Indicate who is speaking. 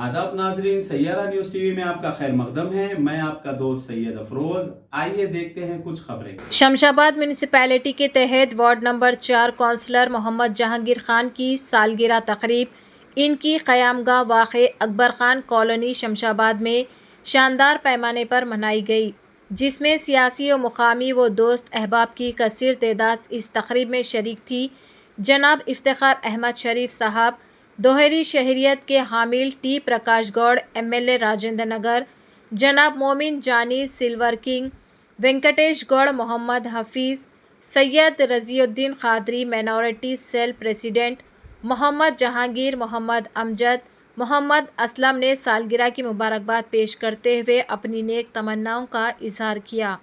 Speaker 1: आदाब नाजरीन, Saiyaara news TV में आपका खैर मकदम है। मैं आपका दोस्त सैयद अफरोज। आइए देखते हैं कुछ खबरें।
Speaker 2: शमशाबाद म्यूनिसिपैलिटी के तहत ward number 4 councillor Mohammed Jahangir Khan की सालगिरह तकरीब इनकी क़यामगाह वाक़े अकबर खान कॉलोनी शमशाबाद में शानदार पैमाने पर मनाई गई, जिसमें सियासी व मुकामी व दोस्त अहबाब की कसीर तादाद इस तकरीब में शरीक थी। जनाब इफ्तिखार अहमद शरीफ साहब, दोहरी शहरियत के हामिल टी प्रकाश गौड़ MLA राजेंद्र नगर, जनाब Momin Jani silver king, Venkatesh Goud, Mohammed Hafeez, Syed Raziuddin Qadri minority cell president, Mohammed Jahangir, Mohammed Amjad, Mohammed Aslam ने सालगिरह की मुबारकबाद पेश करते हुए अपनी नेक तमन्नाओं का इजहार किया।